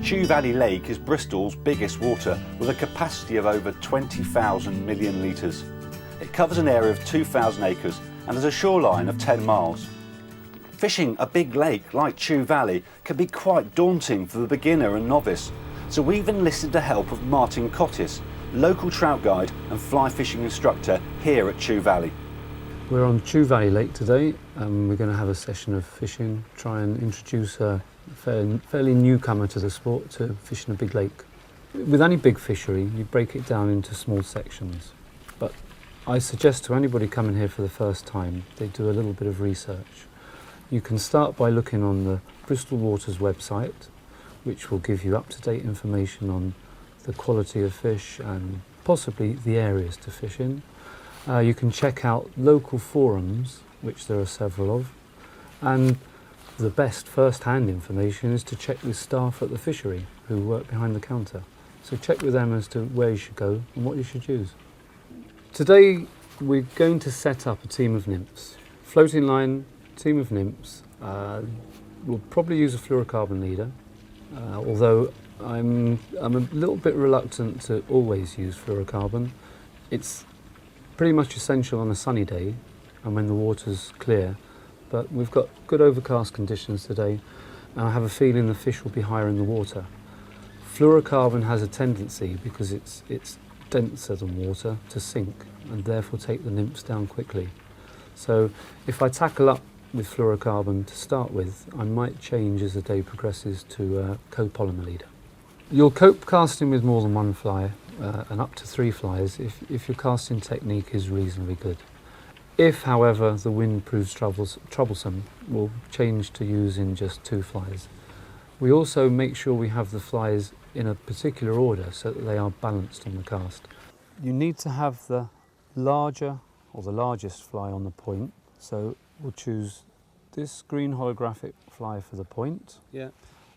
Chew Valley Lake is Bristol's biggest water with a capacity of over 20,000 million litres. It covers an area of 2,000 acres and has a shoreline of 10 miles. Fishing a big lake like Chew Valley can be quite daunting for the beginner and novice, so we've enlisted the help of Martin Cottis, local trout guide and fly fishing instructor here at Chew Valley. We're on Chew Valley Lake today and we're going to have a session of fishing, try and introduce a fairly newcomer to the sport to fishing a big lake. With any big fishery, you break it down into small sections, but I suggest to anybody coming here for the first time, they do a little bit of research. You can start by looking on the Bristol Waters website, which will give you up-to-date information on the quality of fish and possibly the areas to fish in. You can check out local forums, which there are several of, and the best first-hand information is to check with staff at the fishery who work behind the counter. So check with them as to where you should go and what you should use. Today we're going to set up a team of nymphs. Floating line, team of nymphs. We'll probably use a fluorocarbon leader, although I'm a little bit reluctant to always use fluorocarbon. It's pretty much essential on a sunny day and when the water's clear, but we've got good overcast conditions today and I have a feeling the fish will be higher in the water. Fluorocarbon has a tendency, because it's denser than water, to sink and therefore take the nymphs down quickly. So if I tackle up with fluorocarbon to start with, I might change as the day progresses to a copolymer leader. You'll cope casting with more than one fly and up to 3 flies if your casting technique is reasonably good. If, however, the wind proves troublesome, we'll change to using just 2 flies. We also make sure we have the flies in a particular order so that they are balanced on the cast. You need to have the larger or the largest fly on the point, so we'll choose this green holographic fly for the point. Yeah.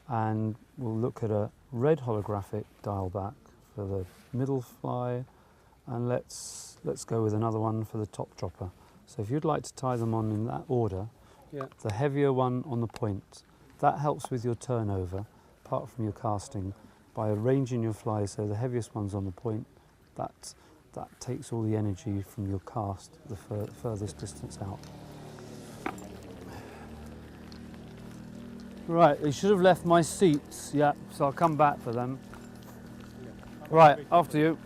And we'll look at a red holographic dial back for the middle fly, and let's go with another one for the top dropper. So if you'd like to tie them on in that order, yeah. The heavier one on the point, that helps with your turnover, apart from your casting, by arranging your flies so the heaviest one's on the point, that takes all the energy from your cast the furthest distance out. Right, they should have left my seats, yeah, so I'll come back for them. Right, after you.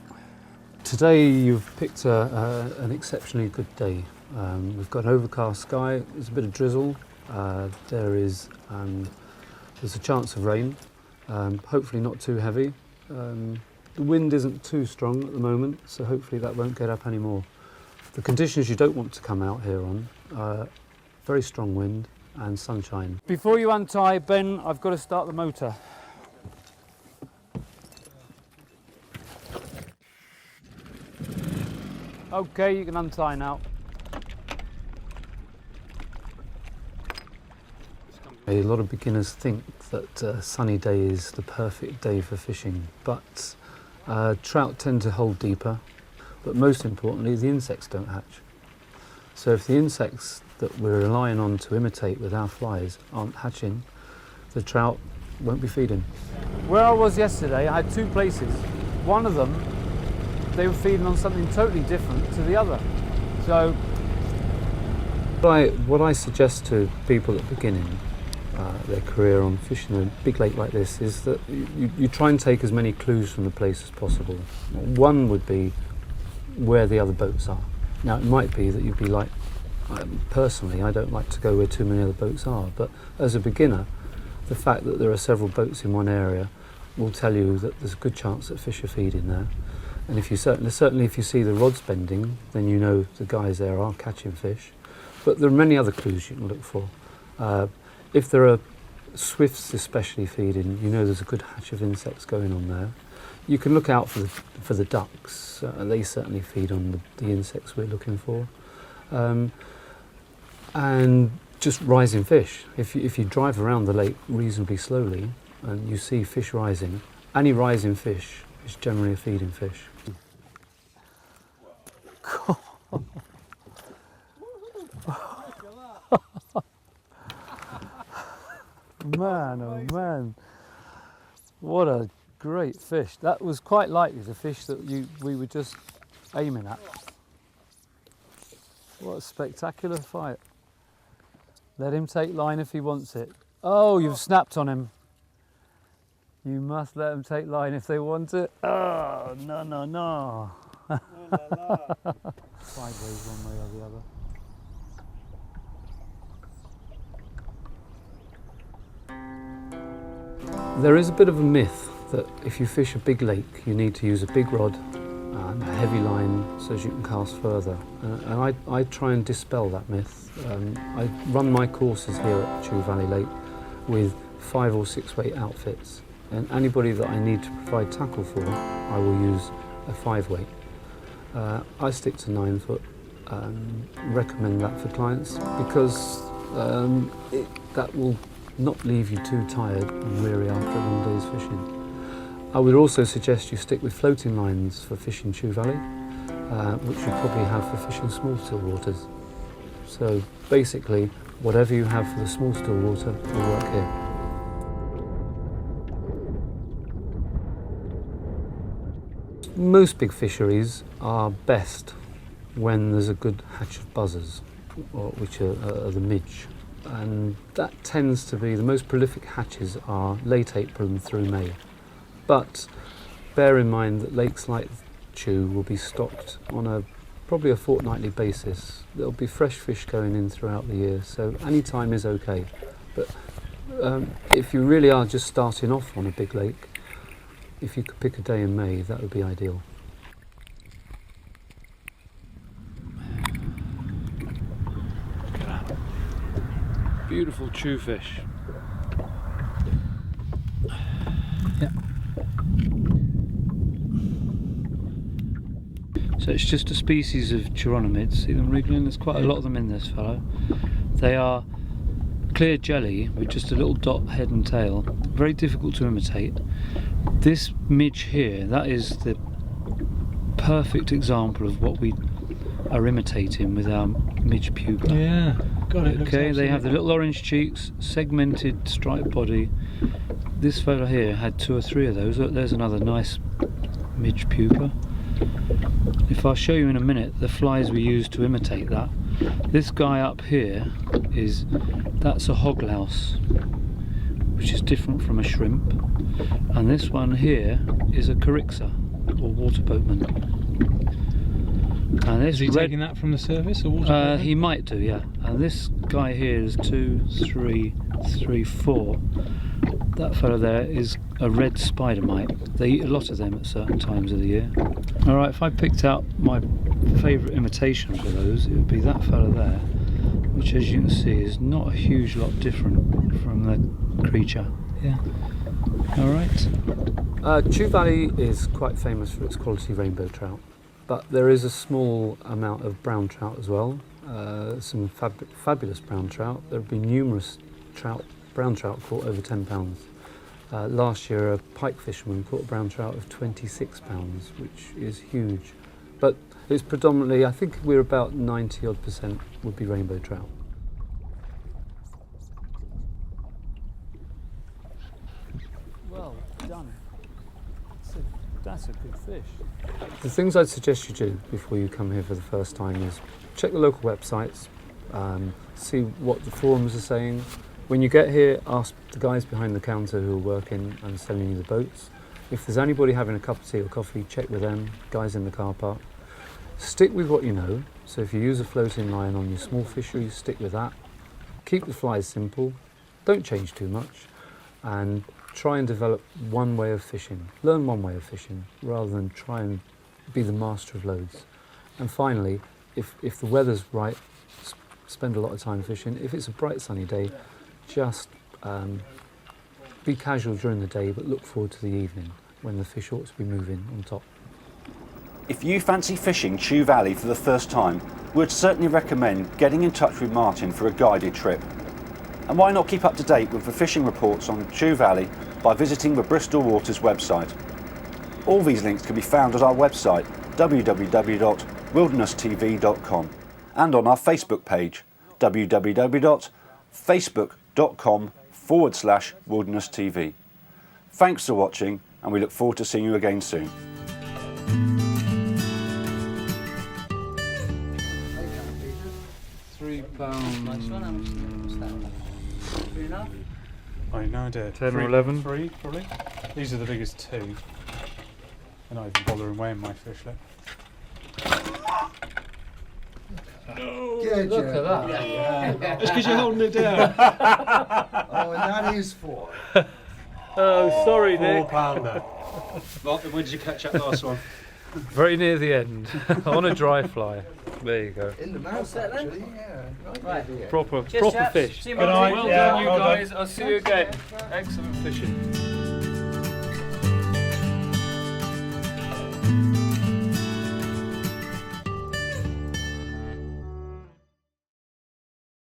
Today you've picked an exceptionally good day. We've got an overcast sky, there's a bit of drizzle, there's a chance of rain, hopefully not too heavy. The wind isn't too strong at the moment, so hopefully that won't get up anymore. The conditions you don't want to come out here on are very strong wind and sunshine. Before you untie, Ben, I've got to start the motor. Okay, you can untie now. A lot of beginners think that a sunny day is the perfect day for fishing, but trout tend to hold deeper, but most importantly the insects don't hatch. So if the insects that we're relying on to imitate with our flies aren't hatching, the trout won't be feeding. Where I was yesterday, I had 2 places. One of them, they were feeding on something totally different to the other. So what I suggest to people at the beginning their career on fishing a big lake like this is that you try and take as many clues from the place as possible. One would be where the other boats are. Now it might be that you'd be like, personally I don't like to go where too many other boats are, but as a beginner the fact that there are several boats in one area will tell you that there's a good chance that fish are feeding there. And if you certainly if you see the rods bending, then you know the guys there are catching fish. But there are many other clues you can look for. If there are swifts especially feeding, you know there's a good hatch of insects going on there. You can look out for the ducks. They certainly feed on the insects we're looking for. And just rising fish. If you drive around the lake reasonably slowly and you see fish rising, any rising fish is generally a feeding fish. Man, oh man. What a great fish. That was quite likely the fish that we were just aiming at. What a spectacular fight. Let him take line if he wants it. Oh, you've snapped on him. You must let them take line if they want it. Oh, no, no, no. Sideways one way or the other. There is a bit of a myth that if you fish a big lake, you need to use a big rod and a heavy line so as you can cast further. And I try and dispel that myth. I run my courses here at Chew Valley Lake with 5 or 6 weight outfits. And anybody that I need to provide tackle for, I will use a 5 weight. I stick to 9 foot, recommend that for clients because that will not leave you too tired and weary after a long day's fishing. I would also suggest you stick with floating lines for fishing Chew Valley, which you probably have for fishing small still waters. So basically, whatever you have for the small still water will work here. Most big fisheries are best when there's a good hatch of buzzers, which are the midge. And that tends to be, the most prolific hatches are late April through May. But bear in mind that lakes like Chew will be stocked on probably a fortnightly basis. There'll be fresh fish going in throughout the year, so any time is okay. But if you really are just starting off on a big lake, if you could pick a day in May, that would be ideal. Look at that. Beautiful chew fish. Yeah. So it's just a species of chironomids. See them wriggling? There's quite a lot of them in this fellow. They are clear jelly with just a little dot head and tail. Very difficult to imitate. This midge here, that is the perfect example of what we are imitating with our midge pupa. Yeah, got it. Okay, they have the little orange cheeks, segmented striped body. This fellow here had 2 or 3 of those. Look, there's another nice midge pupa. If I'll show you in a minute the flies we use to imitate that. This guy up here that's a hog louse, which is different from a shrimp. And this one here is a corixa, or water boatman. And this is he taking that from the surface, or water boatman? He might do, yeah. And this guy here is 2, 3, 4. That fellow there is a red spider mite. They eat a lot of them at certain times of the year. Alright, if I picked out my favourite imitations of those, it would be that fellow there, which as you can see is not a huge lot different from the creature. Yeah. Alright. Chew Valley is quite famous for its quality rainbow trout, but there is a small amount of brown trout as well. Some fabulous brown trout. There have been numerous brown trout caught over 10 pounds. Last year a pike fisherman caught a brown trout of 26 pounds, which is huge. But it's predominantly, I think we're about 90% would be rainbow trout. Well done. That's a good fish. The things I'd suggest you do before you come here for the first time is check the local websites, see what the forums are saying. When you get here, ask the guys behind the counter who are working and selling you the boats. If there's anybody having a cup of tea or coffee, check with them, guys in the car park. Stick with what you know, so if you use a floating line on your small fisheries, stick with that. Keep the flies simple, don't change too much, and try and develop one way of fishing. Learn one way of fishing, rather than try and be the master of loads. And finally, if the weather's right, spend a lot of time fishing. If it's a bright sunny day, just be casual during the day, but look forward to the evening when the fish ought to be moving on top. If you fancy fishing Chew Valley for the first time, we'd certainly recommend getting in touch with Martin for a guided trip. And why not keep up to date with the fishing reports on Chew Valley by visiting the Bristol Waters website. All these links can be found at our website www.wilderness.tv.com and on our Facebook page www.facebook.com/wilderness TV. Thanks for watching, and we look forward to seeing you again soon. I have no idea. 10 or 11? 3 probably. These are the biggest 2. I'm not even bothering weighing my fishlet. Good Look job. at that. It's because you're holding it down. Oh, and that is 4. Oh, sorry, 4 Nick. pounder. Well, when did you catch that last one? Very near the end. On a dry fly. There you go. In the mouth, actually. Yeah. Right. Proper Cheers, chaps. fish. See you, Good night. Martin. Well Yeah, done, you well done. guys. I'll see you again. Excellent fishing.